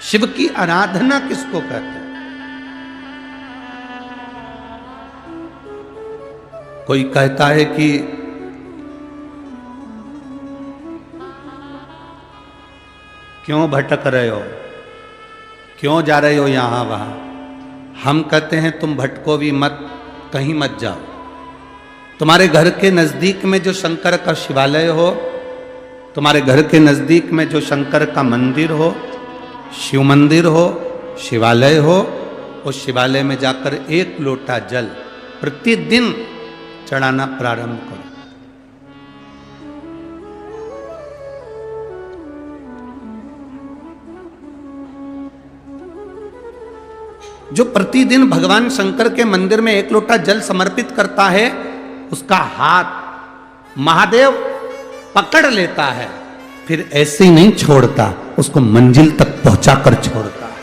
शिव की आराधना किसको कहते हैं? कोई कहता है कि क्यों भटक रहे हो, क्यों जा रहे हो यहां वहां। हम कहते हैं तुम भटको भी मत, कहीं मत जाओ। तुम्हारे घर के नजदीक में जो शंकर का शिवालय हो, तुम्हारे घर के नजदीक में जो शंकर का मंदिर हो, शिव मंदिर हो, शिवालय हो, उस शिवालय में जाकर एक लोटा जल प्रतिदिन चढ़ाना प्रारंभ करो। जो प्रतिदिन भगवान शंकर के मंदिर में एक लोटा जल समर्पित करता है, उसका हाथ महादेव पकड़ लेता है, फिर ऐसे ही नहीं छोड़ता, उसको मंजिल तक पहुंचाकर छोड़ता है।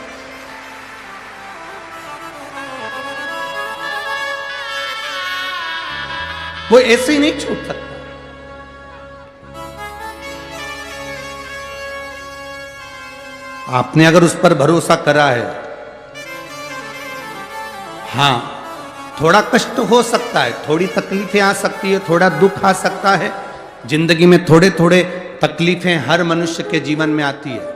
वो ऐसे ही नहीं छूट सकता। आपने अगर उस पर भरोसा करा है, हां थोड़ा कष्ट हो सकता है, थोड़ी तकलीफें आ सकती है, थोड़ा दुख आ सकता है, जिंदगी में थोड़े थोड़े तकलीफें हर मनुष्य के जीवन में आती है।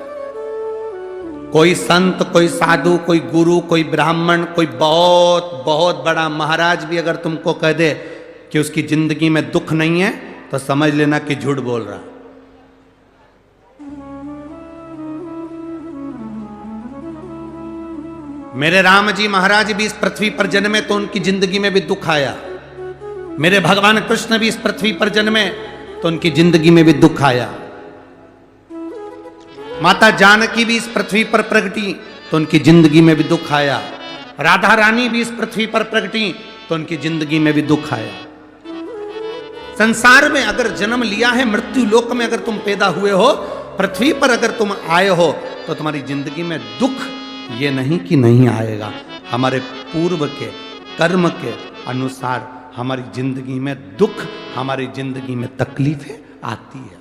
कोई संत, कोई साधु, कोई गुरु, कोई ब्राह्मण, कोई बहुत बहुत बड़ा महाराज भी अगर तुमको कह दे कि उसकी जिंदगी में दुख नहीं है, तो समझ लेना कि झूठ बोल रहा। मेरे राम जी महाराज भी इस पृथ्वी पर जन्मे तो उनकी जिंदगी में भी दुख आया। मेरे भगवान कृष्ण भी इस पृथ्वी पर जन्मे तो उनकी जिंदगी में भी दुख आया। माता जानकी भी इस पृथ्वी पर प्रगटी तो उनकी जिंदगी में भी दुख आया। राधा रानी भी इस पृथ्वी पर प्रगटी तो उनकी जिंदगी में भी दुख आया। संसार में अगर जन्म लिया है, मृत्यु लोक में अगर तुम पैदा हुए हो, पृथ्वी पर अगर तुम आए हो, तो तुम्हारी जिंदगी में दुख ये नहीं कि नहीं आएगा। हमारे पूर्व के कर्म के अनुसार हमारी जिंदगी में दुख, हमारी जिंदगी में तकलीफें आती है,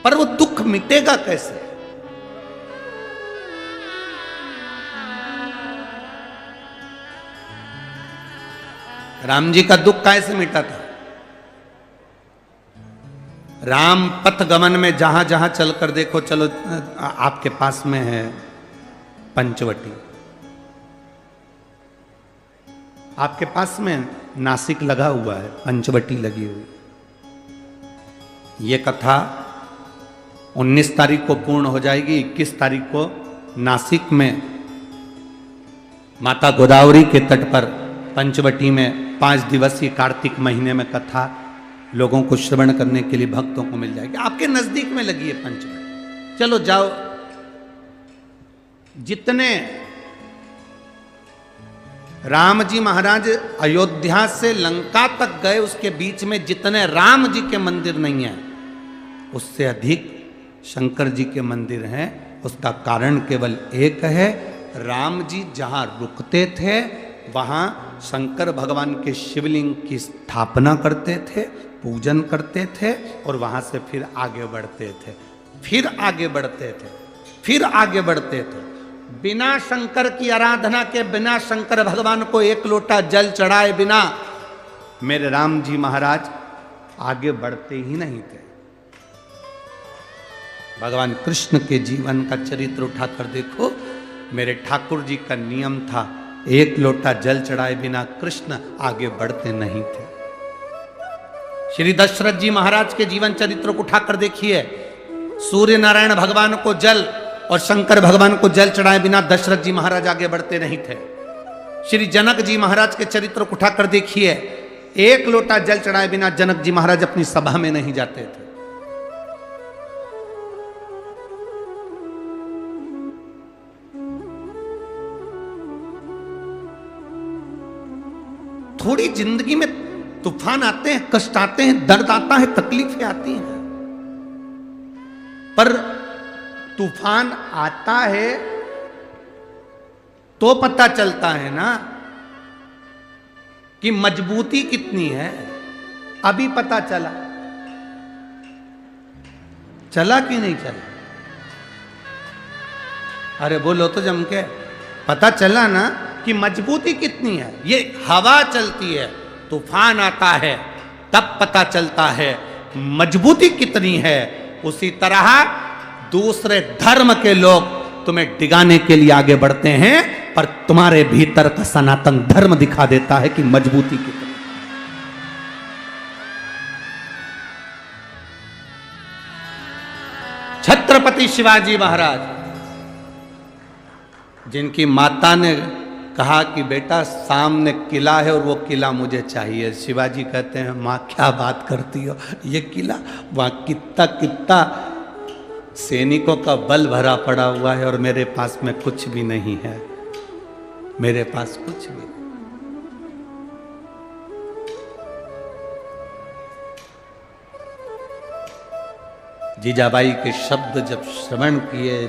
पर वो दुख मिटेगा कैसे? राम जी का दुख कैसे मिटा था? राम पथ गमन में जहां जहां चलकर देखो, चलो आपके पास में है पंचवटी, आपके पास में नासिक लगा हुआ है, पंचवटी लगी हुई। ये कथा 19 तारीख को पूर्ण हो जाएगी। 21 तारीख को नासिक में माता गोदावरी के तट पर पंचवटी में 5 दिवसीय कार्तिक महीने में कथा लोगों को श्रवण करने के लिए भक्तों को मिल जाएगी। आपके नजदीक में लगी है पंचवटी, चलो जाओ। जितने राम जी महाराज अयोध्या से लंका तक गए, उसके बीच में जितने राम जी के मंदिर नहीं है, उससे अधिक शंकर जी के मंदिर हैं। उसका कारण केवल एक है, राम जी जहां रुकते थे वहां शंकर भगवान के शिवलिंग की स्थापना करते थे, पूजन करते थे, और वहां से फिर आगे बढ़ते थे, फिर आगे बढ़ते थे, फिर आगे बढ़ते थे। बिना शंकर की आराधना के, बिना शंकर भगवान को एक लोटा जल चढ़ाए बिना मेरे राम जी महाराज आगे बढ़ते ही नहीं थे। भगवान कृष्ण के जीवन का चरित्र उठाकर देखो, मेरे ठाकुर जी का नियम था, एक लोटा जल चढ़ाए बिना कृष्ण आगे बढ़ते नहीं थे। श्री दशरथ जी महाराज के जीवन चरित्र को उठाकर देखिए, सूर्य नारायण भगवान को जल और शंकर भगवान को जल चढ़ाए बिना दशरथ जी महाराज आगे बढ़ते नहीं थे। श्री जनक जी महाराज के चरित्र को उठाकर देखिए, एक लोटा जल चढ़ाए बिना जनक जी महाराज अपनी सभा में नहीं जाते थे। थोड़ी जिंदगी में तूफान आते हैं, कष्ट आते हैं, दर्द आता है, तकलीफें आती हैं, पर तूफान आता है तो पता चलता है ना कि मजबूती कितनी है। अभी पता चला, चला कि नहीं चला? अरे बोलो तो जम के। पता चला ना कि मजबूती कितनी है। ये हवा चलती है, तूफान आता है, तब पता चलता है मजबूती कितनी है। उसी तरह दूसरे धर्म के लोग तुम्हें डिगाने के लिए आगे बढ़ते हैं, पर तुम्हारे भीतर का सनातन धर्म दिखा देता है कि मजबूती कितनी। छत्रपति शिवाजी महाराज, जिनकी माता ने कहा कि बेटा सामने किला है और वो किला मुझे चाहिए, शिवाजी कहते हैं माँ क्या बात करती हो, ये किला वहाँ कितना कितना सैनिकों का बल भरा पड़ा हुआ है और मेरे पास में कुछ भी नहीं है, मेरे पास कुछ भी नहीं। जीजाबाई के शब्द जब श्रवण किए,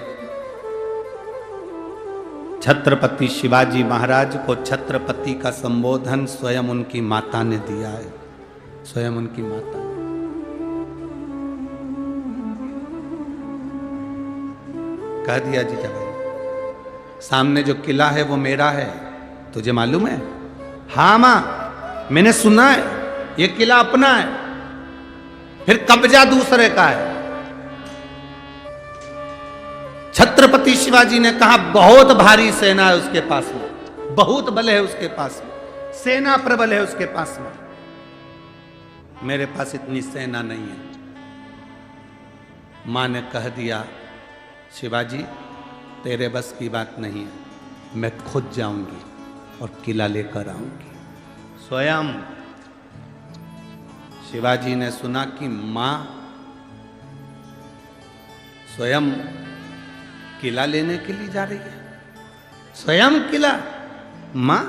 छत्रपति शिवाजी महाराज को छत्रपति का संबोधन स्वयं उनकी माता ने दिया है, स्वयं उनकी माता ने। कह दिया जीजाबाई, सामने जो किला है वो मेरा है, तुझे मालूम है? हाँ मां, मैंने सुना है, ये किला अपना है, फिर कब्जा दूसरे का है। छत्रपति शिवाजी ने कहा बहुत भारी सेना है उसके पास में, बहुत बल है उसके पास में, सेना प्रबल है उसके पास में, मेरे पास इतनी सेना नहीं है। मां ने कह दिया शिवाजी तेरे बस की बात नहीं है, मैं खुद जाऊंगी और किला लेकर आऊंगी। स्वयं शिवाजी ने सुना कि मां स्वयं किला लेने के लिए जा रही है, स्वयं किला। मां